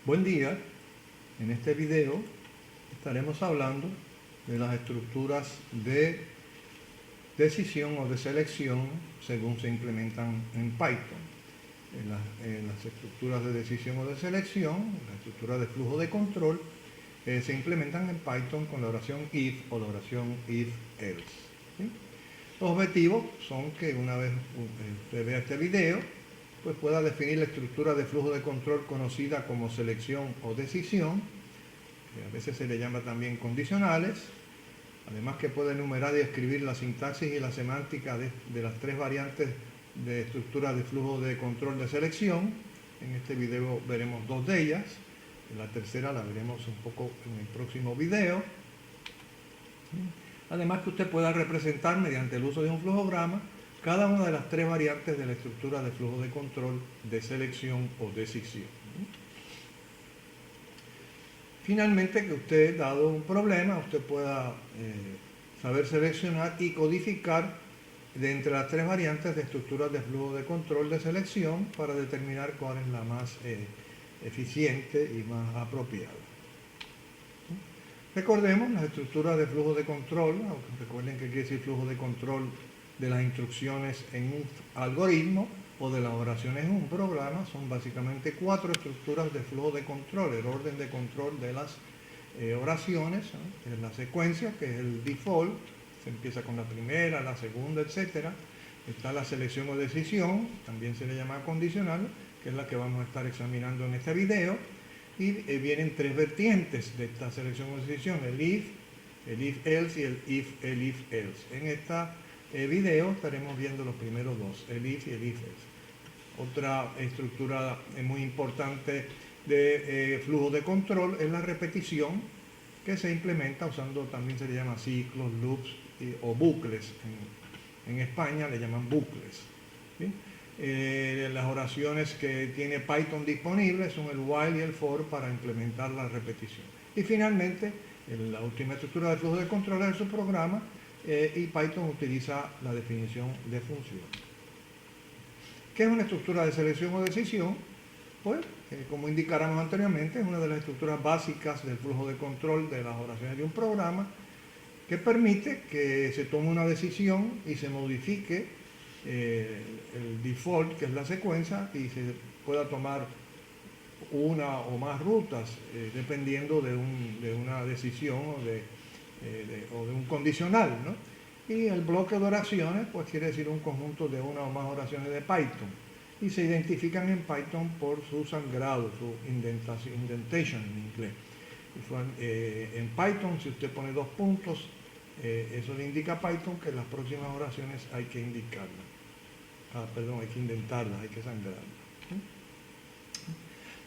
Buen día, en este video estaremos hablando de las estructuras de decisión o de selección según se implementan en Python. Las estructuras de decisión o de selección, las estructuras de flujo de control, se implementan en Python con la oración if o la oración if-else. ¿Sí? Los objetivos son que una vez usted vea este video, pues pueda definir la estructura de flujo de control conocida como selección o decisión, que a veces se le llama también condicionales, además que puede enumerar y escribir la sintaxis y la semántica de las tres variantes de estructura de flujo de control de selección. En este video veremos dos de ellas, la tercera la veremos un poco en el próximo video. Además que usted pueda representar mediante el uso de un flujograma cada una de las tres variantes de la estructura de flujo de control de selección o decisión. Finalmente, que usted, dado un problema, usted pueda saber seleccionar y codificar de entre las tres variantes de estructuras de flujo de control de selección para determinar cuál es la más eficiente y más apropiada. Recordemos las estructuras de flujo de control. Recuerden que quiere decir flujo de control de las instrucciones en un algoritmo o de las oraciones en un programa. Son básicamente cuatro estructuras de flujo de control. El orden de control de las oraciones, ¿no? Es la secuencia, que es el default. Se empieza con la primera, la segunda, etc. Está la selección o decisión, también se le llama condicional, que es la que vamos a estar examinando en este video. Y vienen tres vertientes de esta selección o decisión: el if-else y el if-else. En este video estaremos viendo los primeros dos, el if y el if-else. Otra estructura muy importante de flujo de control es la repetición, que se implementa usando, también se le llama ciclos, loops o bucles. En España le llaman bucles. ¿Sí? Las oraciones que tiene Python disponibles son el while y el for para implementar la repetición. Y finalmente, la última estructura de flujo de control es su programa, y Python utiliza la definición de función. ¿Qué es una estructura de selección o decisión? Pues, como indicáramos anteriormente, es una de las estructuras básicas del flujo de control de las oraciones de un programa, que permite que se tome una decisión y se modifique el default, que es la secuencia, y se pueda tomar una o más rutas dependiendo de una decisión o de un condicional, ¿no? Y el bloque de oraciones pues quiere decir un conjunto de una o más oraciones de Python, y se identifican en Python por su sangrado, su indentation en inglés. En Python, si usted pone dos puntos, eso le indica a Python que las próximas oraciones hay que indicarlas. Hay que indentarlas, hay que sangrarlas.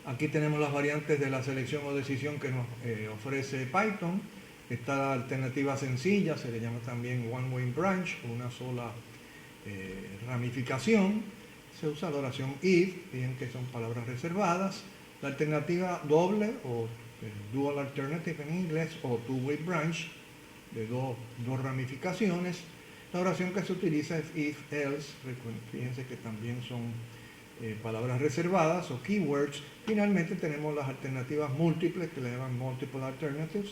Aquí tenemos las variantes de la selección o decisión que nos ofrece Python. Está la alternativa sencilla, se le llama también one way branch, una sola ramificación. Se usa la oración if, bien que son palabras reservadas. La alternativa doble o dual alternative en inglés, o two way branch, de dos ramificaciones. La oración que se utiliza es if-else. Fíjense que también son palabras reservadas o keywords. Finalmente tenemos las alternativas múltiples, que le llaman multiple alternatives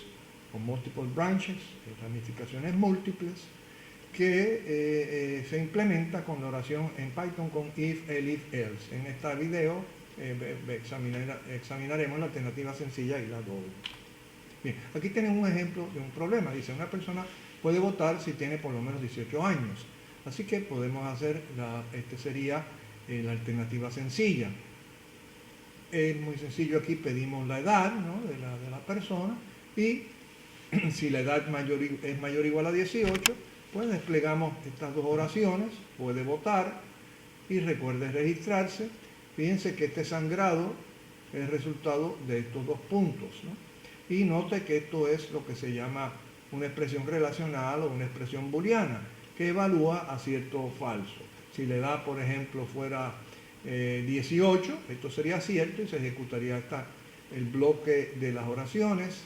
o multiple branches, ramificaciones múltiples, que se implementa con la oración en Python con if, el, if-else. En este video examinaremos la alternativa sencilla y la doble. Bien, aquí tenemos un ejemplo de un problema. Dice, una persona puede votar si tiene por lo menos 18 años. Así que podemos hacer, sería la alternativa sencilla. Es muy sencillo, aquí pedimos la edad, ¿no?, de la persona, y si la edad es mayor o igual a 18, pues desplegamos estas dos oraciones: puede votar y recuerde registrarse. Fíjense que este sangrado es resultado de estos dos puntos, ¿no? Y note que esto es lo que se llama una expresión relacional o una expresión booleana, que evalúa acierto o falso. Si la edad, por ejemplo, fuera 18, esto sería cierto y se ejecutaría el bloque de las oraciones,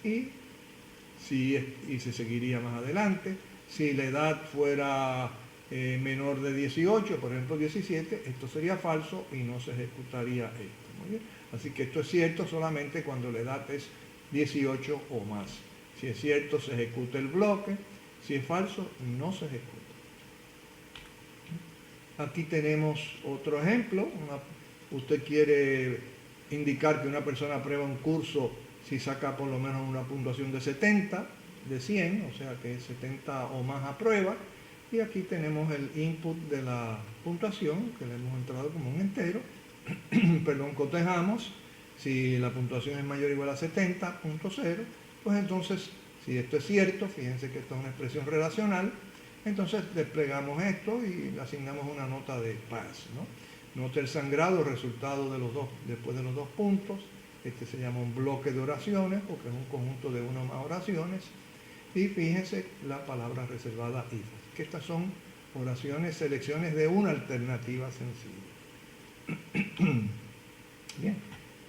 y se seguiría más adelante. Si la edad fuera menor de 18, por ejemplo 17, esto sería falso y no se ejecutaría esto. Muy bien. Así que esto es cierto solamente cuando la edad es 18 o más. Si es cierto, se ejecuta el bloque. Si es falso, no se ejecuta. Aquí tenemos otro ejemplo. Usted quiere indicar que una persona aprueba un curso si saca por lo menos una puntuación de 70, de 100, o sea que 70 o más aprueba. Y aquí tenemos el input de la puntuación, que le hemos entrado como un entero. Perdón, cotejamos. Si la puntuación es mayor o igual a 70.0, pues entonces, si esto es cierto, fíjense que esto es una expresión relacional, entonces desplegamos esto y le asignamos una nota de pass, ¿no? Nota el sangrado, resultado de los dos, después de los dos puntos. Este se llama un bloque de oraciones, porque es un conjunto de una o más oraciones. Y fíjense la palabra reservada if, que estas son oraciones, selecciones de una alternativa sencilla. Bien,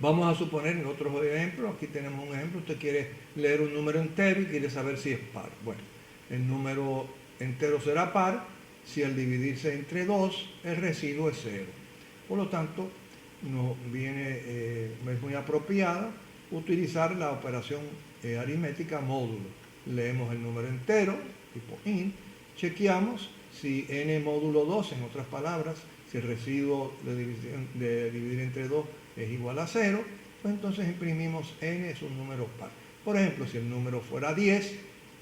vamos a suponer en otros ejemplos. Aquí tenemos un ejemplo. Usted quiere leer un número entero y quiere saber si es par. Bueno, el número entero será par si al dividirse entre 2 el residuo es 0. Por lo tanto, es muy apropiada utilizar la operación aritmética módulo. Leemos el número entero, tipo int, chequeamos si n módulo 2, en otras palabras, si el residuo de dividir entre 2 es igual a 0, pues entonces imprimimos n es un número par. Por ejemplo, si el número fuera 10,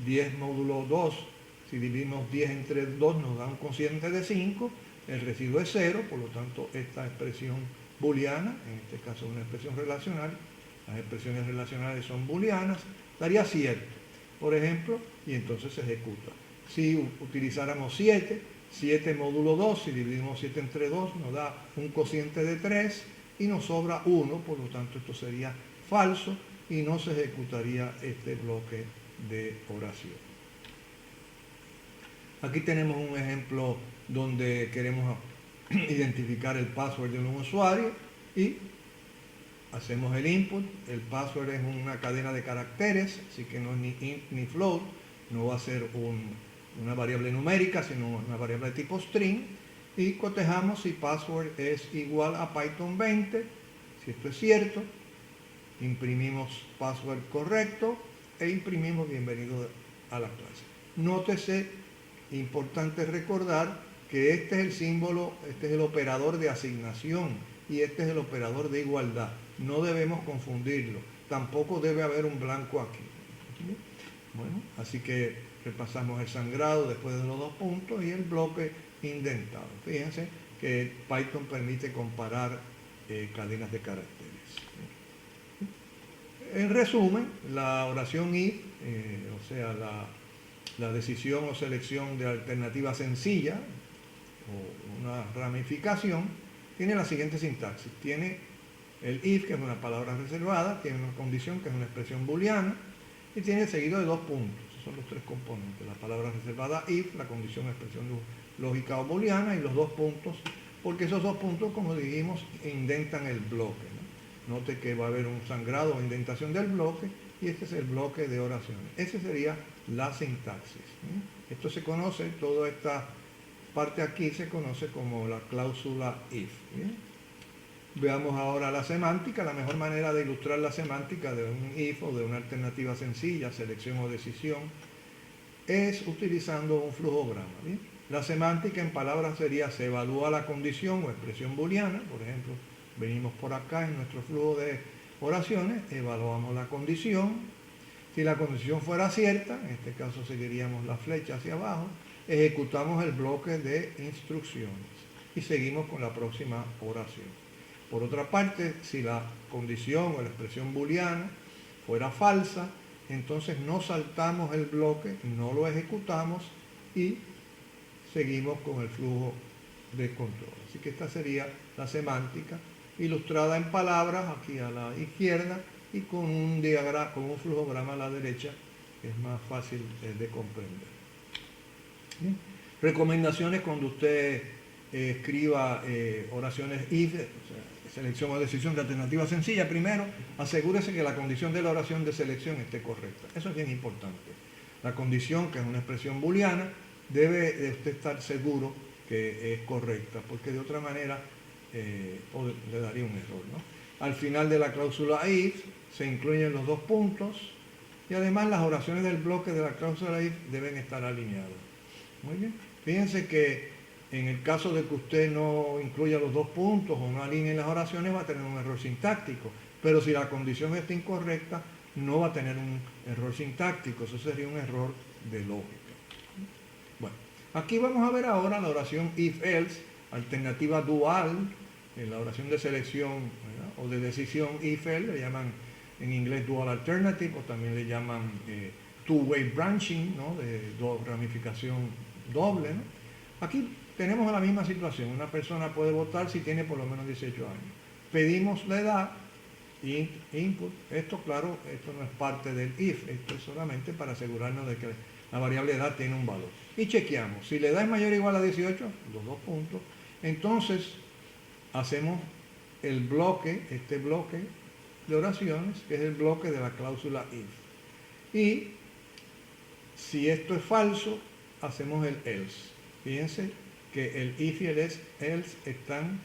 10 módulo 2, si dividimos 10 entre 2 nos da un cociente de 5, el residuo es 0, por lo tanto esta expresión booleana, en este caso una expresión relacional, las expresiones relacionales son booleanas, daría cierto, por ejemplo, y entonces se ejecuta. Si utilizáramos 7, 7 módulo 2, si dividimos 7 entre 2 nos da un cociente de 3 y nos sobra 1, por lo tanto esto sería falso y no se ejecutaría este bloque de oración. Aquí tenemos un ejemplo donde queremos identificar el password de un usuario y hacemos el input. El password es una cadena de caracteres, así que no es ni int ni float, no va a ser una variable numérica, sino una variable de tipo string, y cotejamos si password es igual a Python 20. Si esto es cierto, imprimimos password correcto e imprimimos bienvenido a la clase. Nótese, importante recordar que este es el símbolo, este es el operador de asignación y este es el operador de igualdad. No debemos confundirlo. Tampoco debe haber un blanco aquí. Bueno, así que repasamos el sangrado después de los dos puntos y el bloque indentado. Fíjense que Python permite comparar cadenas de caracteres. En resumen, la oración if, o sea, la decisión o selección de alternativa sencilla, o una ramificación, tiene la siguiente sintaxis. Tiene el if, que es una palabra reservada, tiene una condición, que es una expresión booleana, y tiene seguido de dos puntos. Esos son los tres componentes. La palabra reservada if, la condición, expresión lógica o booleana, y los dos puntos, porque esos dos puntos, como dijimos, indentan el bloque, ¿no? Note que va a haber un sangrado o indentación del bloque, y este es el bloque de oraciones. Esa sería la sintaxis. Esto se conoce, toda esta parte aquí se conoce como la cláusula if. ¿Bien? Veamos ahora la semántica. La mejor manera de ilustrar la semántica de un if o de una alternativa sencilla, selección o decisión, es utilizando un flujograma. ¿Bien? La semántica en palabras sería: se evalúa la condición o expresión booleana. Por ejemplo, venimos por acá en nuestro flujo de oraciones, evaluamos la condición. Si la condición fuera cierta, en este caso seguiríamos la flecha hacia abajo, ejecutamos el bloque de instrucciones y seguimos con la próxima oración. Por otra parte, si la condición o la expresión booleana fuera falsa, entonces no saltamos el bloque, no lo ejecutamos y seguimos con el flujo de control. Así que esta sería la semántica ilustrada en palabras aquí a la izquierda y con un diagrama, con un flujograma a la derecha, que es más fácil de comprender. Bien. Recomendaciones cuando usted escriba oraciones if, o sea, selección o decisión de alternativa sencilla. Primero, asegúrese que la condición de la oración de selección esté correcta. Eso es bien importante. La condición, que es una expresión booleana, debe de usted estar seguro que es correcta, porque de otra manera le daría un error, ¿no? Al final de la cláusula if se incluyen los dos puntos y además las oraciones del bloque de la cláusula if deben estar alineadas. Muy bien. Fíjense que en el caso de que usted no incluya los dos puntos o no alinee las oraciones va a tener un error sintáctico, pero si la condición está incorrecta no va a tener un error sintáctico, eso sería un error de lógica. Bueno, aquí vamos a ver ahora la oración if-else, alternativa dual, en la oración de selección, ¿verdad?, o de decisión if-else, le llaman en inglés dual alternative, o también le llaman two-way branching, ¿no?, de ramificación doble, ¿no? Aquí tenemos la misma situación, una persona puede votar si tiene por lo menos 18 años. Pedimos la edad, input, esto claro, esto no es parte del if, esto es solamente para asegurarnos de que la variable edad tiene un valor. Y chequeamos, si la edad es mayor o igual a 18, los dos puntos, entonces hacemos el bloque, este bloque de oraciones, que es el bloque de la cláusula if. Y si esto es falso, hacemos el else. Fíjense que el if y el else están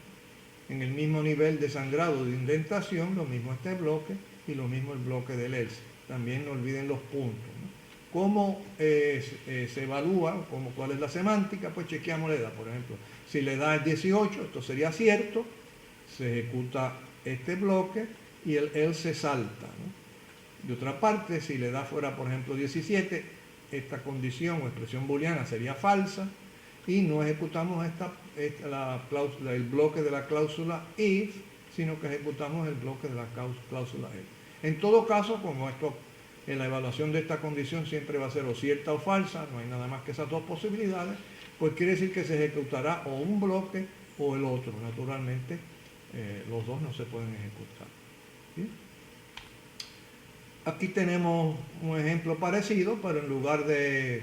en el mismo nivel de sangrado de indentación, lo mismo este bloque y lo mismo el bloque del else. También no olviden los puntos, ¿no? ¿Cómo se evalúa? ¿Cuál es la semántica? Pues chequeamos la edad. Por ejemplo, si la edad es 18, esto sería cierto, se ejecuta este bloque y el else se salta, ¿no? De otra parte, si la edad fuera, por ejemplo, 17, esta condición o expresión booleana sería falsa y no ejecutamos el bloque de la cláusula if, sino que ejecutamos el bloque de la cláusula else. En todo caso, como esto en la evaluación de esta condición siempre va a ser o cierta o falsa, no hay nada más que esas dos posibilidades, pues quiere decir que se ejecutará o un bloque o el otro. Naturalmente, los dos no se pueden ejecutar. ¿Sí? Aquí tenemos un ejemplo parecido, pero en lugar de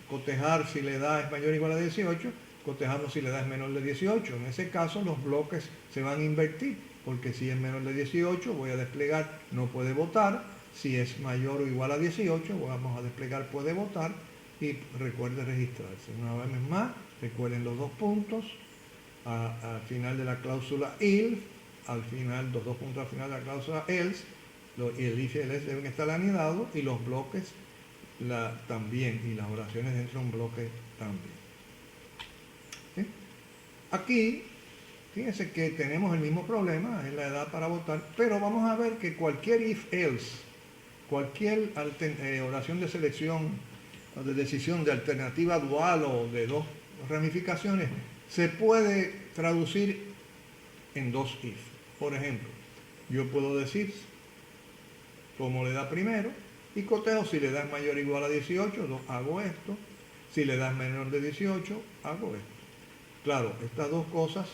cotejar si la edad es mayor o igual a 18, cotejamos si la edad es menor de 18. En ese caso los bloques se van a invertir, porque si es menor de 18 voy a desplegar no puede votar, si es mayor o igual a 18 vamos a desplegar puede votar y recuerde registrarse. Una vez más, recuerden los dos puntos al final de la cláusula if, al final, los dos puntos al final de la cláusula else, y el if y el else deben estar anidados y los bloques también, y las oraciones dentro de un bloque también. ¿Sí? Aquí, fíjense que tenemos el mismo problema, es la edad para votar, pero vamos a ver que cualquier if-else, cualquier oración de selección o de decisión de alternativa dual o de dos ramificaciones, se puede traducir en dos if. Por ejemplo, yo puedo decir, tomo la edad primero y cotejo si la edad es mayor o igual a 18, hago esto. Si la edad es menor de 18, hago esto. Claro, estas dos cosas,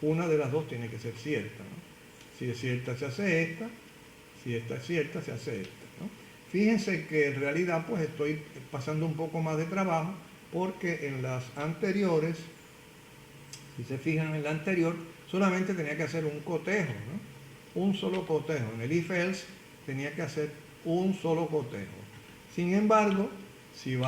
una de las dos tiene que ser cierta, ¿no? Si es cierta, se hace esta. Si esta es cierta, se hace esta, ¿no? Fíjense que en realidad pues estoy pasando un poco más de trabajo porque en las anteriores, si se fijan en la anterior, solamente tenía que hacer un cotejo, ¿no? Un solo cotejo. En el if-else tenía que hacer un solo cotejo. Sin embargo, si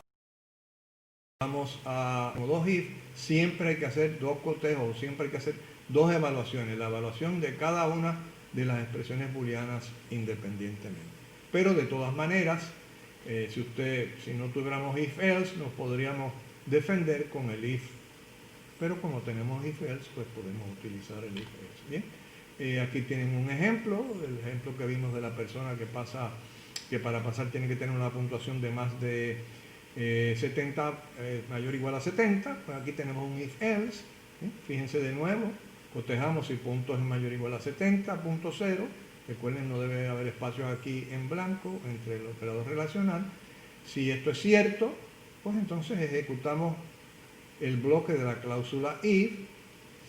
vamos a dos if, siempre hay que hacer dos cotejos, siempre hay que hacer dos evaluaciones, la evaluación de cada una de las expresiones booleanas independientemente. Pero de todas maneras, si no tuviéramos if-else, nos podríamos defender con el if. Pero como tenemos if-else, pues podemos utilizar el if-else. Bien, aquí tienen un ejemplo, el ejemplo que vimos de la persona que para pasar tiene que tener una puntuación de más de 70, mayor o igual a 70. Pues aquí tenemos un if-else. Fíjense de nuevo, cotejamos si punto es mayor o igual a 70, punto 0. Recuerden, no debe haber espacios aquí en blanco entre el operador relacional. Si esto es cierto, pues entonces ejecutamos el bloque de la cláusula if.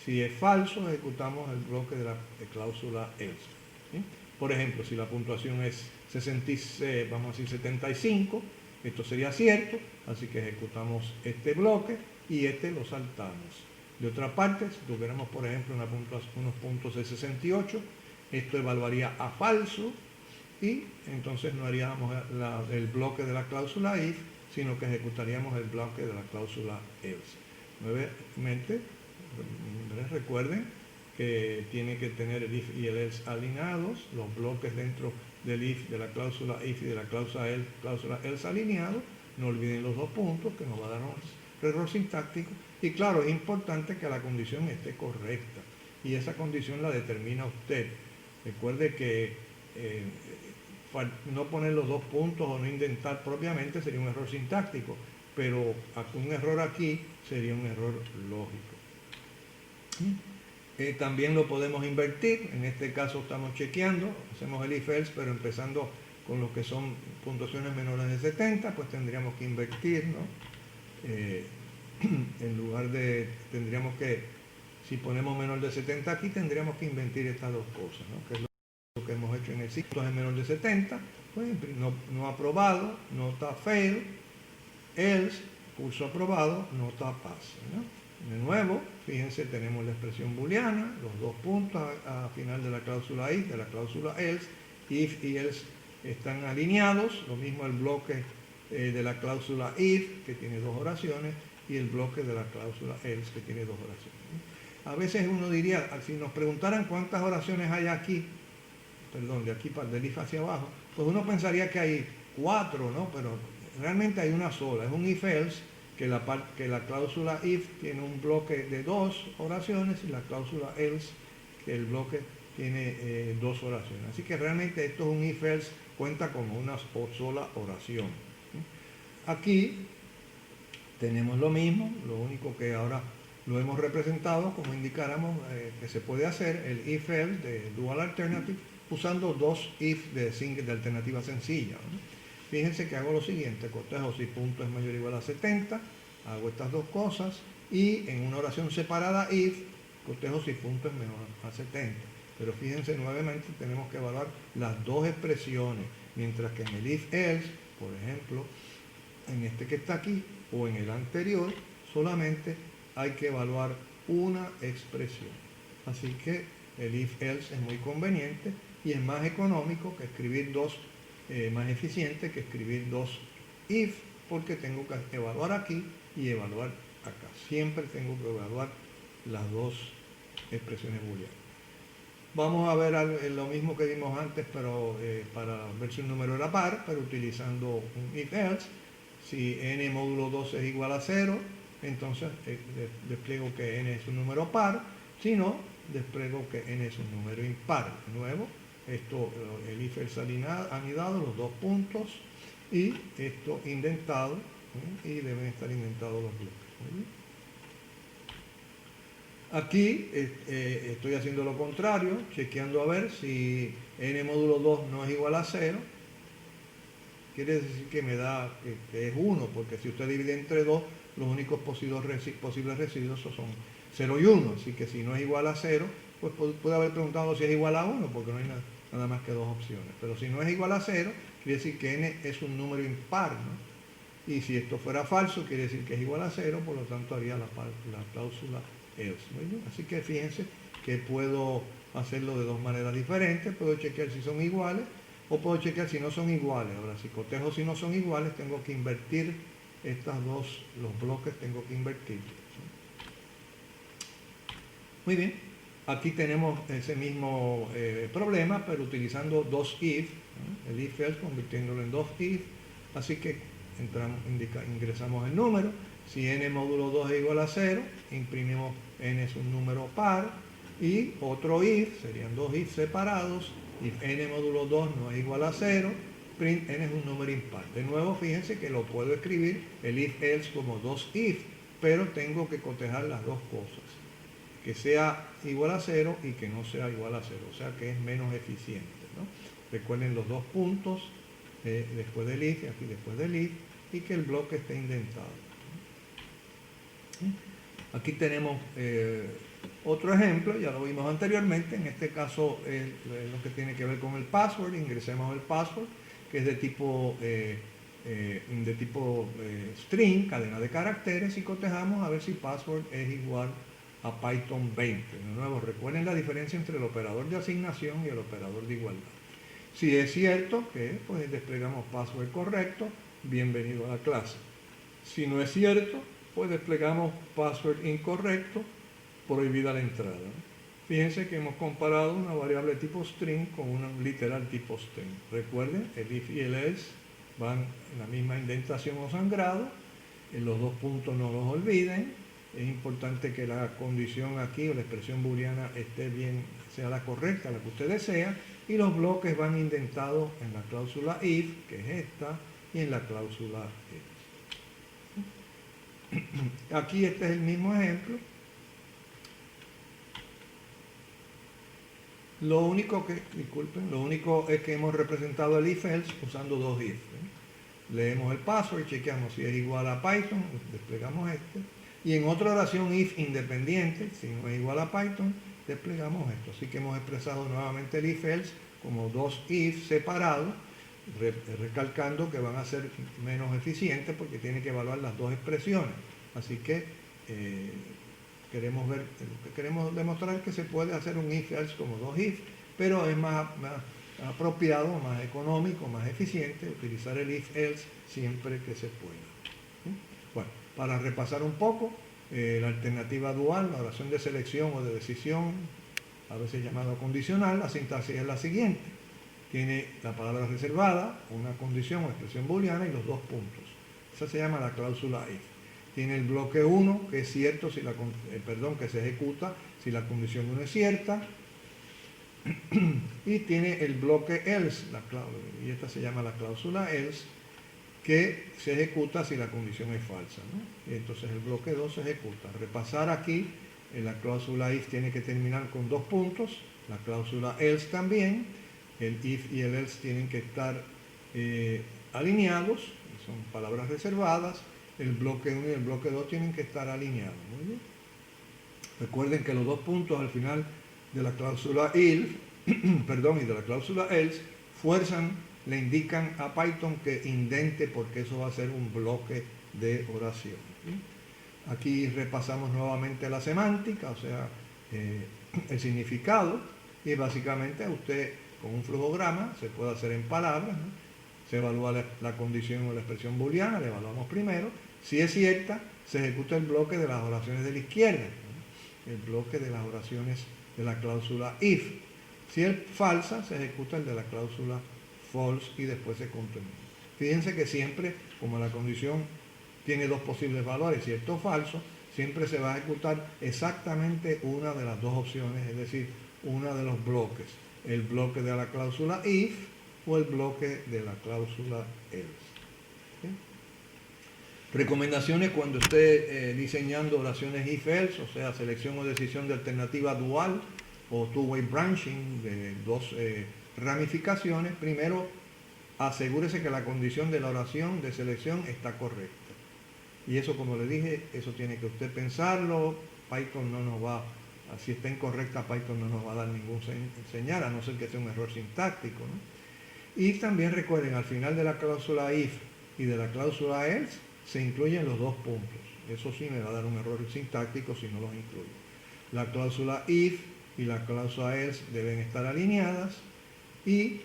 Si es falso, ejecutamos el bloque de la cláusula else. ¿Sí? Por ejemplo, si la puntuación es 66, vamos a decir 75, esto sería cierto, así que ejecutamos este bloque y este lo saltamos. De otra parte, si tuviéramos, por ejemplo, unos puntos de 68, esto evaluaría a falso y entonces no haríamos el bloque de la cláusula if, sino que ejecutaríamos el bloque de la cláusula else. Nuevamente, recuerden tiene que tener el if y el else alineados, los bloques dentro del if, de la cláusula if y de la cláusula else alineados. No olviden los dos puntos que nos va a dar un error sintáctico. Y claro, es importante que la condición esté correcta y esa condición la determina usted. Recuerde que no poner los dos puntos o no indentar propiamente sería un error sintáctico, pero un error aquí sería un error lógico. También lo podemos invertir. En este caso estamos chequeando, hacemos el if-else, pero empezando con los que son puntuaciones menores de 70, pues tendríamos que invertir, ¿no? En lugar de, tendríamos que, si ponemos menor de 70 aquí, tendríamos que invertir estas dos cosas, ¿no? Que es lo que hemos hecho en el ciclo, es menor de 70, pues no aprobado, nota fail, else, curso aprobado, nota pass, ¿no? De nuevo, fíjense, tenemos la expresión booleana, los dos puntos a final de la cláusula if, de la cláusula else, if y else están alineados, lo mismo el bloque de la cláusula if, que tiene dos oraciones, y el bloque de la cláusula else, que tiene dos oraciones. A veces uno diría, si nos preguntaran cuántas oraciones hay aquí, perdón, de aquí del if hacia abajo, pues uno pensaría que hay 4, ¿no? Pero realmente hay una sola, es un if-else, que la cláusula if tiene un bloque de 2 oraciones y la cláusula else, que el bloque tiene 2 oraciones. Así que realmente esto es un if-else, cuenta como una sola oración. Aquí tenemos lo mismo, lo único que ahora lo hemos representado como indicáramos que se puede hacer, el if-else de dual alternative, usando dos if de alternativa sencilla, ¿no? Fíjense que hago lo siguiente, cotejo si punto es mayor o igual a 70, hago estas dos cosas, y en una oración separada if, cotejo si punto es menor a 70. Pero fíjense, nuevamente tenemos que evaluar las dos expresiones, mientras que en el if-else, por ejemplo, en este que está aquí, o en el anterior, solamente hay que evaluar una expresión. Así que el if-else es muy conveniente y es más económico que escribir dos, más eficiente que escribir dos if, porque tengo que evaluar aquí y evaluar acá. Siempre tengo que evaluar las dos expresiones booleanas. Vamos a ver lo mismo que vimos antes, pero para ver si un número era par, pero utilizando un if-else. Si n módulo 2 es igual a 0, entonces despliego que n es un número par. Si no, despliego que n es un número impar. De nuevo, esto, el if-else anidado, los dos puntos, y esto indentado, y deben estar indentados los bloques. Aquí estoy haciendo lo contrario, chequeando a ver si n módulo 2 no es igual a 0. Quiere decir que me da que es 1, porque si usted divide entre 2, los únicos posibles residuos son 0 y 1. Así que si no es igual a 0, pues puede haber preguntado si es igual a 1, porque no hay nada más que dos opciones. Pero si no es igual a 0, quiere decir que n es un número impar, ¿no? Y si esto fuera falso, quiere decir que es igual a 0, por lo tanto haría la cláusula else. ¿No? Así que fíjense que puedo hacerlo de dos maneras diferentes. Puedo chequear si son iguales, o puedo chequear si no son iguales. Ahora, si cotejo si no son iguales, tengo que invertir los bloques tengo que invertirlos. Muy bien, aquí tenemos ese mismo problema, pero utilizando dos if, ¿no? El if-else convirtiéndolo en dos if. Así que ingresamos el número. Si n módulo 2 es igual a 0, imprimimos n es un número par, y otro if, serían dos if separados. If n módulo 2 no es igual a 0, print n es un número impar. De nuevo, fíjense que lo puedo escribir el if-else como dos if, pero tengo que cotejar las dos cosas. Que sea igual a 0 y que no sea igual a 0, o sea que es menos eficiente, ¿no? Recuerden los dos puntos después del if y aquí después del if, y que el bloque esté indentado. Aquí tenemos otro ejemplo, ya lo vimos anteriormente. En este caso es lo que tiene que ver con el password. Ingresemos el password, que es de tipo string, cadena de caracteres, y cotejamos a ver si password es igual a Python 20. De nuevo, recuerden la diferencia entre el operador de asignación y el operador de igualdad. Si es cierto que pues desplegamos password correcto, bienvenido a la clase. Si no es cierto, pues desplegamos password incorrecto, prohibida la entrada, ¿no? Fíjense que hemos comparado una variable tipo string con una literal tipo string. Recuerden, el if y el else van en la misma indentación o sangrado. En los dos puntos no los olviden. Es importante que la condición aquí o la expresión booleana esté bien, sea la correcta, la que usted desea. Y los bloques van indentados en la cláusula if, que es esta, y en la cláusula else. Aquí este es el mismo ejemplo. Lo único es que hemos representado el if-else usando dos if. Leemos el password, chequeamos si es igual a Python, desplegamos este. Y en otra oración if independiente, si no es igual a Python, desplegamos esto. Así que hemos expresado nuevamente el if-else como dos if separados, recalcando que van a ser menos eficientes porque tiene que evaluar las dos expresiones. Así que queremos demostrar que se puede hacer un if-else como dos if, pero es más apropiado, más económico, más eficiente utilizar el if-else siempre que se pueda. Bueno, para repasar un poco, la alternativa dual, la oración de selección o de decisión, a veces llamada condicional, la sintaxis es la siguiente. Tiene la palabra reservada, una condición o expresión booleana y los dos puntos. Esa se llama la cláusula if. Tiene el bloque 1, que es cierto si que se ejecuta si la condición 1 es cierta. Y tiene el bloque else, y esta se llama la cláusula else, que se ejecuta si la condición es falsa, ¿no? Y entonces el bloque 2 se ejecuta. Repasar aquí, la cláusula if tiene que terminar con dos puntos, la cláusula else también, el if y el else tienen que estar alineados, son palabras reservadas, el bloque 1 y el bloque 2 tienen que estar alineados. Muy bien. Recuerden que los dos puntos al final de la cláusula if, y de la cláusula else, le indican a Python que indente porque eso va a ser un bloque de oración. Aquí repasamos nuevamente la semántica, o sea, el significado, y básicamente usted con un flujograma se puede hacer en palabras, ¿no? Se evalúa la condición o la expresión booleana, la evaluamos primero. Si es cierta, se ejecuta el bloque de las oraciones de la izquierda, ¿no? El bloque de las oraciones de la cláusula if. Si es falsa, se ejecuta el de la cláusula false y después se continúa. Fíjense que siempre, como la condición tiene dos posibles valores, cierto o falso, siempre se va a ejecutar exactamente una de las dos opciones, es decir, uno de los bloques. El bloque de la cláusula if o el bloque de la cláusula else. ¿Sí? Recomendaciones cuando esté diseñando oraciones if-else, o sea, selección o decisión de alternativa dual o two-way branching de dos ramificaciones. Primero, asegúrese que la condición de la oración de selección está correcta. Y eso, como le dije, eso tiene que usted pensarlo. Python no nos va, si está incorrecta, Python no nos va a dar ningún señal, a no ser que sea un error sintáctico, ¿no? Y también recuerden, al final de la cláusula if y de la cláusula else, se incluyen los dos puntos. Eso sí me va a dar un error sintáctico si no los incluyo. La cláusula if y la cláusula else deben estar alineadas y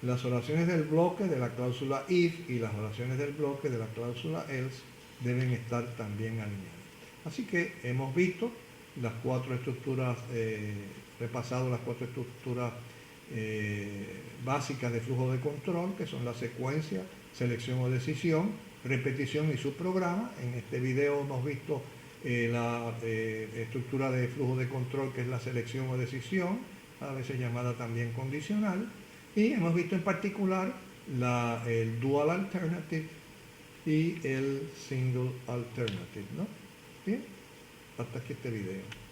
las oraciones del bloque de la cláusula if y las oraciones del bloque de la cláusula else deben estar también alineadas. Así que hemos visto las cuatro estructuras, repasado las cuatro estructuras básicas de flujo de control, que son la secuencia, selección o decisión, repetición y subprograma. En este video hemos visto la estructura de flujo de control, que es la selección o decisión, a veces llamada también condicional, y hemos visto en particular el dual alternative y el single alternative, ¿no? Bien, hasta aquí este video.